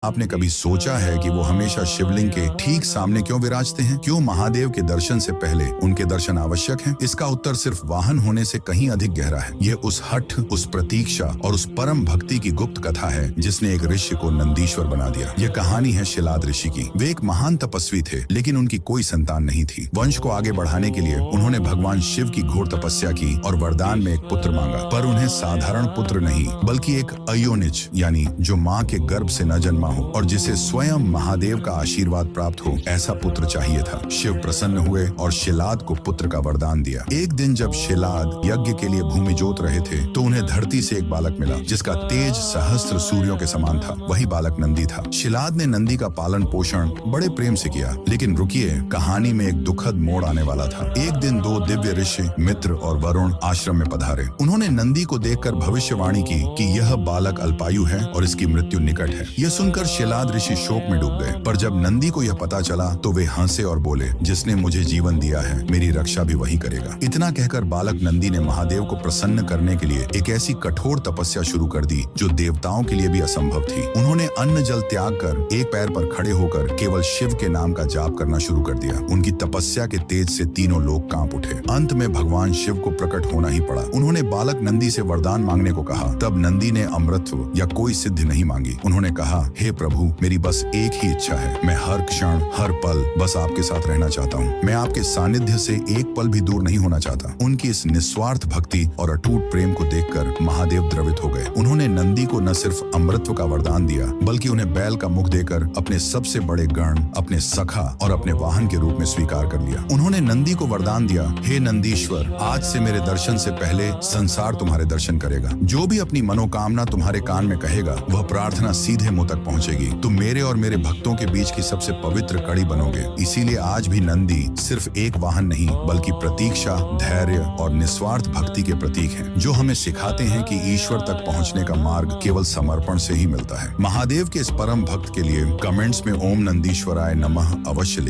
आपने कभी सोचा है कि वो हमेशा शिवलिंग के ठीक सामने क्यों विराजते हैं? क्यों महादेव के दर्शन से पहले उनके दर्शन आवश्यक हैं? इसका उत्तर सिर्फ वाहन होने से कहीं अधिक गहरा है। ये उस हठ, उस प्रतीक्षा और उस परम भक्ति की गुप्त कथा है जिसने एक ऋषि को नंदीश्वर बना दिया। यह कहानी है शिलाद ऋषि की। वे एक महान तपस्वी थे, लेकिन उनकी कोई संतान नहीं थी। वंश को आगे बढ़ाने के लिए उन्होंने भगवान शिव की घोर तपस्या की और वरदान में एक पुत्र मांगा। पर उन्हें साधारण पुत्र नहीं, बल्कि एक अयोनिज, यानी जो माँ के गर्भ से न जन्मा हो और जिसे स्वयं महादेव का आशीर्वाद प्राप्त हो, ऐसा पुत्र चाहिए था। शिव प्रसन्न हुए और शिलाद को पुत्र का वरदान दिया। एक दिन जब शिलाद यज्ञ के लिए भूमि जोत रहे थे, तो उन्हें धरती से एक बालक मिला जिसका तेज सहस्त्र सूर्यों के समान था। वही बालक नंदी था। शिलाद ने नंदी का पालन पोषण बड़े प्रेम से किया। लेकिन रुकिए, कहानी में एक दुखद मोड़ आने वाला था। एक दिन दो दिव्य ऋषि मित्र और वरुण आश्रम में पधारे। उन्होंने नंदी को देखकर भविष्यवाणी की कि यह बालक अल्पायु है और इसकी मृत्यु निकट है। यह सुनकर शिलाद ऋषि शोक में डूब गए। पर जब नंदी को यह पता चला तो वे हंसे और बोले, जिसने मुझे जीवन दिया है, मेरी रक्षा भी वही करेगा। इतना कहकर बालक नंदी ने महादेव को प्रसन्न करने के लिए एक ऐसी कठोर तपस्या शुरू कर दी जो देवताओं के लिए भी असंभव थी। उन्होंने अन्न जल त्याग कर एक पैर पर खड़े होकर केवल शिव के नाम का जाप करना शुरू कर दिया। उनकी तपस्या के तेज से तीनों लोग कांप उठे। अंत में भगवान शिव को प्रकट होना ही पड़ा। उन्होंने बालक नंदी से वरदान मांगने को कहा। तब नंदी ने अमृतत्व या कोई सिद्धि नहीं मांगी। उन्होंने कहा, हे प्रभु, मेरी बस एक ही इच्छा है। मैं हर क्षण, हर पल बस आपके साथ रहना चाहता हूँ। मैं आपके सानिध्य से एक पल भी दूर नहीं होना चाहता। उनकी इस निस्वार्थ भक्ति और अटूट प्रेम को देखकर महादेव द्रवित हो गए। उन्होंने नंदी को न सिर्फ अमृतत्व का वरदान दिया, बल्कि उन्हें बैल का मुख देकर अपने सबसे बड़े गण, अपने सखा और अपने वाहन के रूप में स्वीकार कर लिया। उन्होंने नंदी को वरदान दिया, हे नंदीश्वर, आज से मेरे दर्शन से पहले संसार तुम्हारे दर्शन करेगा। जो भी अपनी मनोकामना तुम्हारे कान में कहेगा, वह प्रार्थना सीधे मुंह तक पहुंचेगी। तुम मेरे और मेरे भक्तों के बीच की सबसे पवित्र कड़ी बनोगे। इसीलिए आज भी नंदी सिर्फ एक वाहन नहीं, बल्कि प्रतीक्षा, धैर्य और निस्वार्थ भक्ति के प्रतीक हैं, जो हमें सिखाते हैं कि ईश्वर तक पहुंचने का मार्ग केवल समर्पण से ही मिलता है। महादेव के इस परम भक्त के लिए कमेंट्स में ओम नंदीश्वराय नमः अवश्य लिखें।